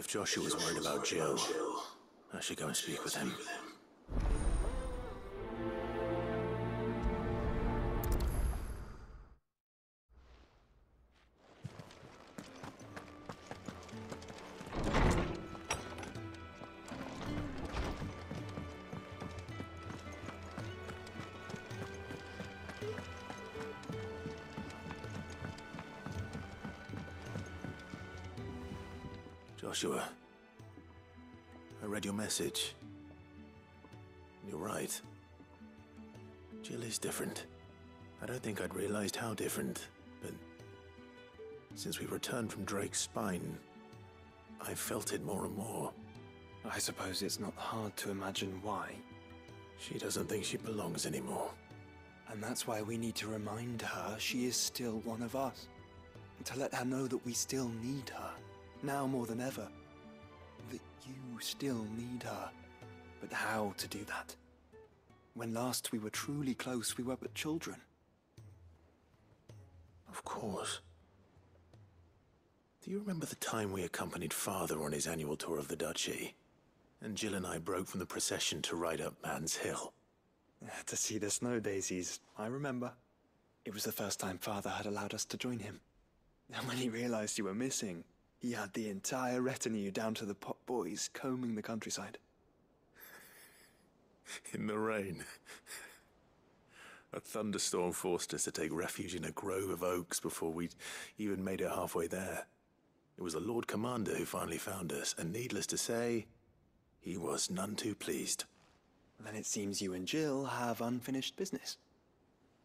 If Joshua's worried about Jill, I should go and speak with him. Joshua, I read your message. You're right. Jill is different. I don't think I'd realized how different, but since we returned from Drake's spine, I've felt it more and more. I suppose it's not hard to imagine why. She doesn't think she belongs anymore. And that's why we need to remind her she is still one of us. And to let her know that we still need her. Now more than ever. That you still need her. But how to do that? When last we were truly close, we were but children. Of course. Do you remember the time we accompanied Father on his annual tour of the Duchy? And Jill and I broke from the procession to ride up Man's Hill. To see the snow daisies, I remember. It was the first time Father had allowed us to join him. And when he realized you were missing, he had the entire retinue down to the pot boys combing the countryside. In the rain. A thunderstorm forced us to take refuge in a grove of oaks before we'd even made it halfway there. It was the Lord Commander who finally found us, and needless to say, he was none too pleased. Then it seems you and Jill have unfinished business.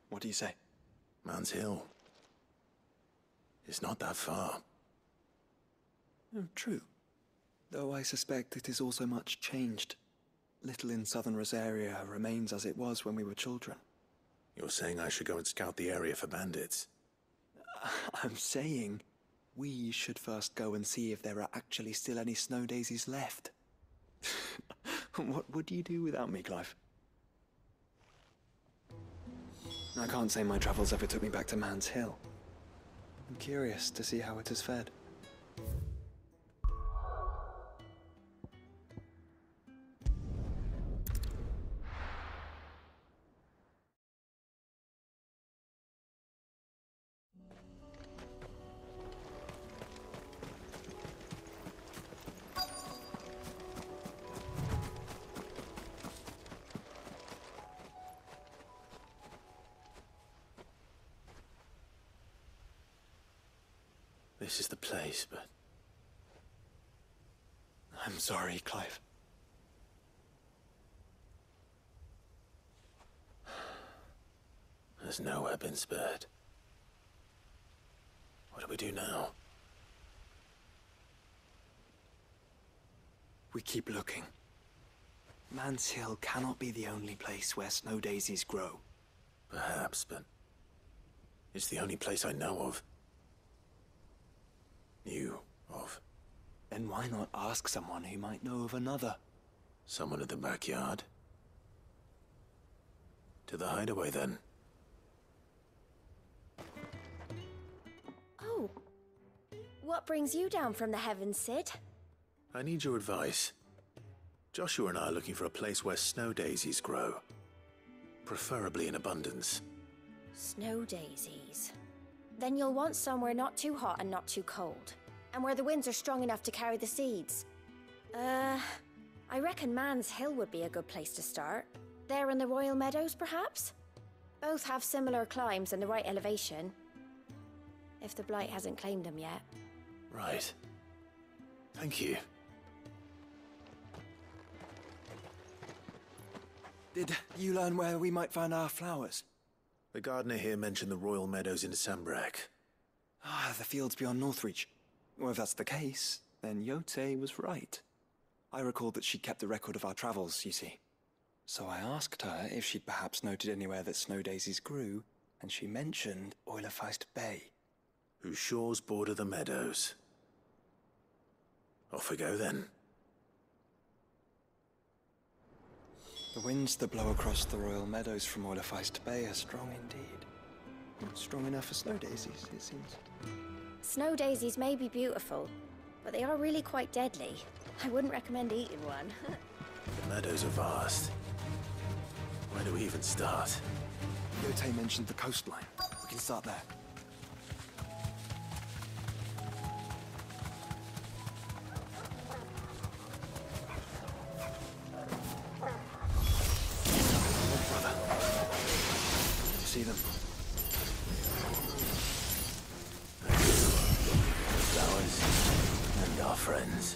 What do you say? Man's Hill. It's not that far. Oh, true. Though I suspect it is also much changed. Little in southern Rosaria remains as it was when we were children. You're saying I should go and scout the area for bandits? I'm saying we should first go and see if there are actually still any snow daisies left. What would you do without me, Clive? I can't say my travels ever took me back to Man's Hill. I'm curious to see how it has fared. This is the place, but... I'm sorry, Clive. There's nowhere been spared. What do we do now? We keep looking. Man's Hill cannot be the only place where snow daisies grow. Perhaps, but... it's the only place I know of. Knew of. Then why not ask someone who might know of another? Someone in the backyard? To the hideaway, then. Oh. What brings you down from the heavens, Sid? I need your advice. Joshua and I are looking for a place where snow daisies grow. Preferably in abundance. Snow daisies. Then you'll want somewhere not too hot and not too cold. And where the winds are strong enough to carry the seeds. I reckon Man's Hill would be a good place to start. There in the Royal Meadows, perhaps? Both have similar climbs and the right elevation. If the Blight hasn't claimed them yet. Right. Thank you. Did you learn where we might find our flowers? The gardener here mentioned the Royal Meadows in Sambrak. Ah, the fields beyond Northreach. Well, if that's the case, then Yote was right. I recalled that she kept the record of our travels, you see. So I asked her if she'd perhaps noted anywhere that snow daisies grew, and she mentioned Oilafeist Bay. Whose shores border the meadows. Off we go, then. The winds that blow across the Royal Meadows from Oilafeist Bay are strong indeed. Not strong enough for snow daisies, it seems. Snow daisies may be beautiful, but they are really quite deadly. I wouldn't recommend eating one. The meadows are vast. Where do we even start? Yote mentioned the coastline. We can start there. Look, brother. You see them? Flowers and our friends.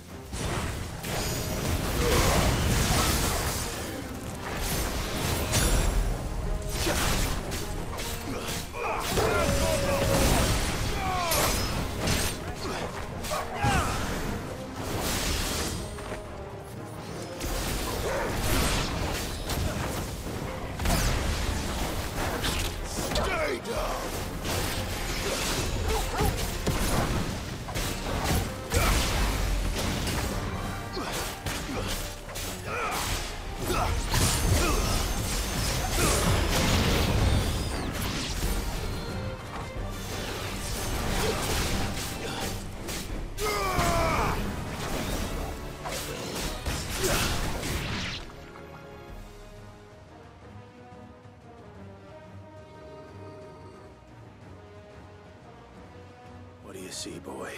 What do you see, boy?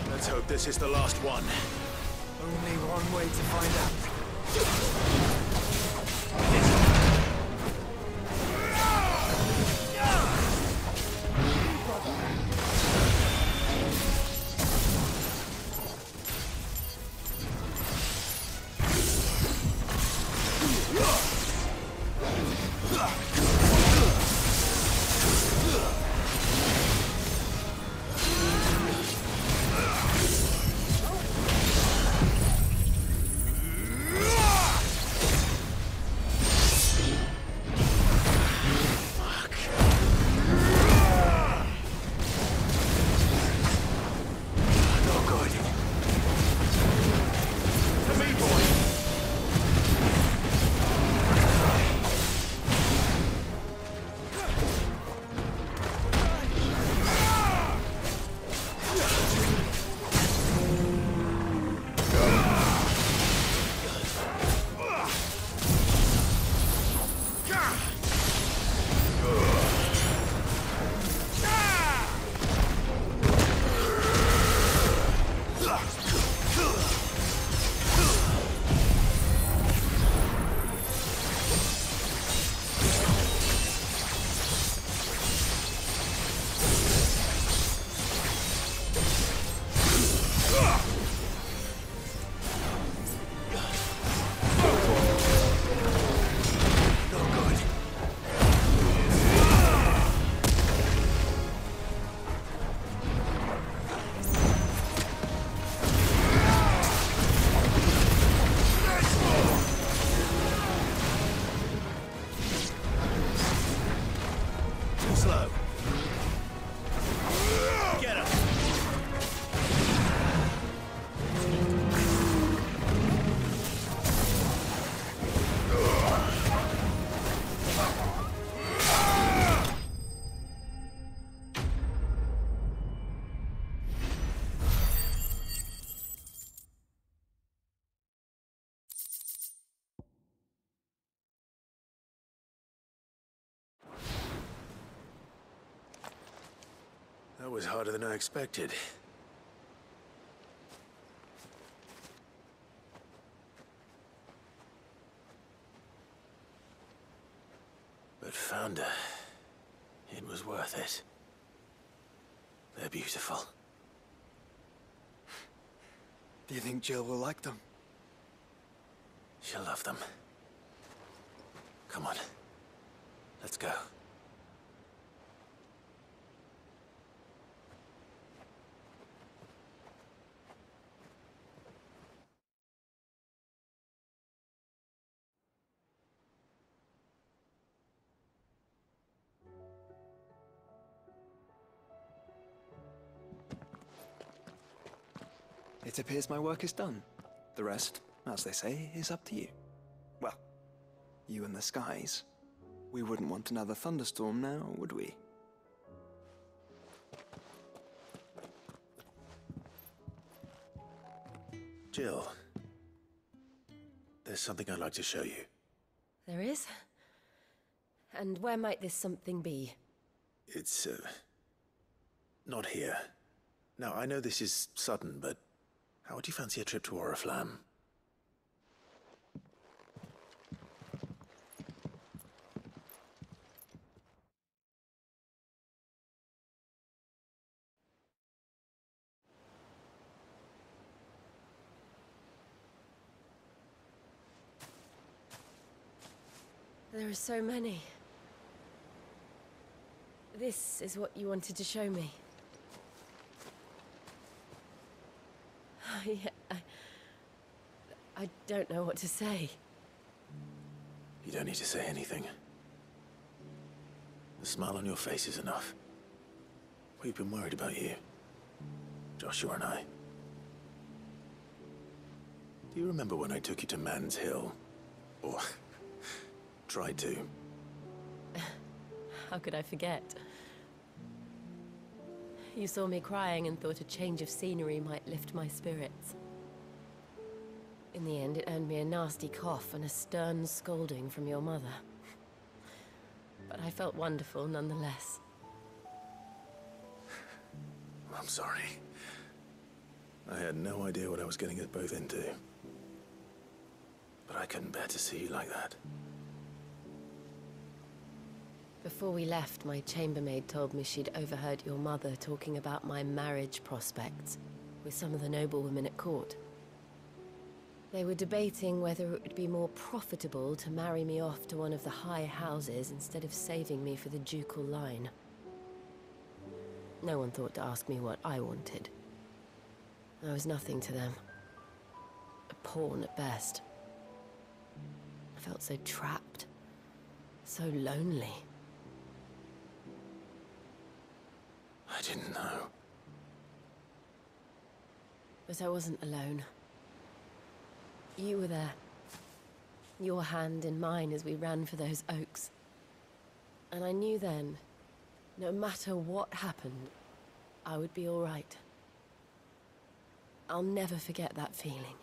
Let's hope this is the last one. Only one way to find out. That was harder than I expected. But found her. It was worth it. They're beautiful. Do you think Jill will like them? She'll love them. Come on. Let's go. It appears my work is done. The rest, as they say, is up to you. Well, you and the skies. We wouldn't want another thunderstorm now, would we? Jill, there's something I'd like to show you. There is? And where might this something be? It's, not here. Now, I know this is sudden, but how would you fancy a trip to Oriflamme? There are so many. This is what you wanted to show me. I don't know what to say. You don't need to say anything. The smile on your face is enough. We've been worried about you, Joshua and I. Do you remember when I took you to Man's Hill? Or tried to? How could I forget? You saw me crying and thought a change of scenery might lift my spirits. In the end, it earned me a nasty cough and a stern scolding from your mother. But I felt wonderful nonetheless. I'm sorry. I had no idea what I was getting us both into. But I couldn't bear to see you like that. Before we left, my chambermaid told me she'd overheard your mother talking about my marriage prospects with some of the noblewomen at court. They were debating whether it would be more profitable to marry me off to one of the high houses instead of saving me for the ducal line. No one thought to ask me what I wanted. I was nothing to them. A pawn at best. I felt so trapped. So lonely. I didn't know. But I wasn't alone. You were there. Your hand in mine as we ran for those oaks. And I knew then, no matter what happened, I would be all right. I'll never forget that feeling.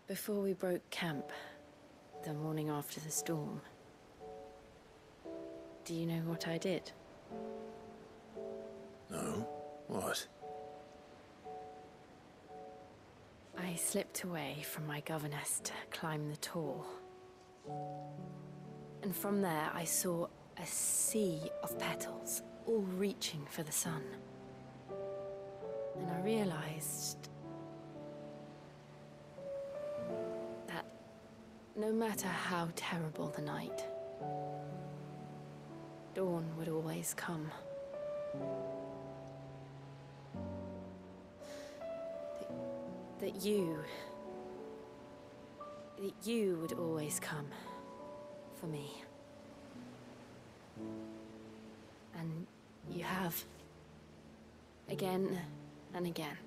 Before we broke camp, the morning after the storm, do you know what I did? No? What? I slipped away from my governess to climb the tor. And from there I saw a sea of petals, all reaching for the sun. And I realized that no matter how terrible the night, dawn would always come. That you would always come for me. And you have. Again and again.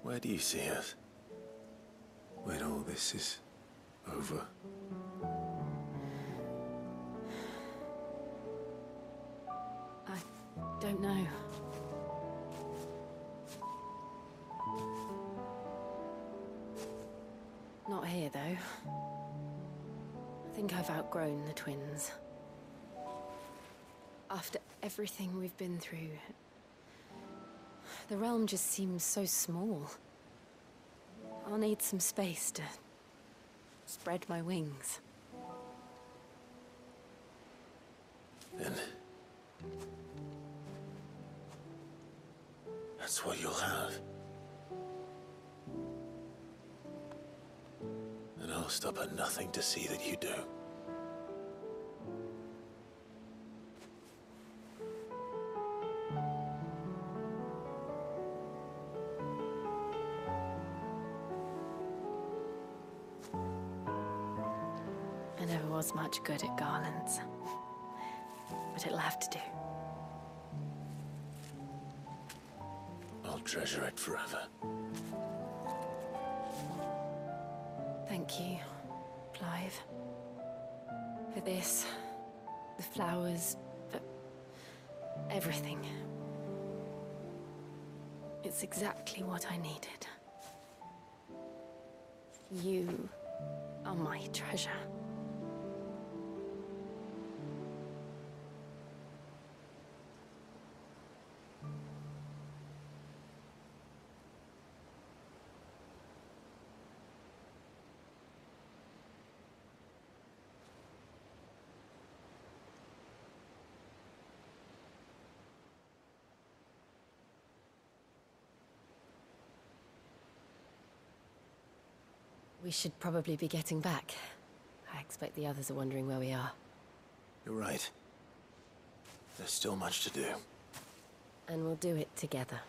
Where do you see us? When all this is over? I don't know. Not here, though. I think I've outgrown the twins. After everything we've been through, the realm just seems so small. I'll need some space to spread my wings. Then that's what you'll have. And I'll I'll stop at nothing to see that you do. I never was much good at garlands, but it'll have to do. I'll treasure it forever. Thank you, Clive. For this, the flowers, for everything. It's exactly what I needed. You are my treasure. We should probably be getting back. I expect the others are wondering where we are. You're right. There's still much to do. And we'll do it together.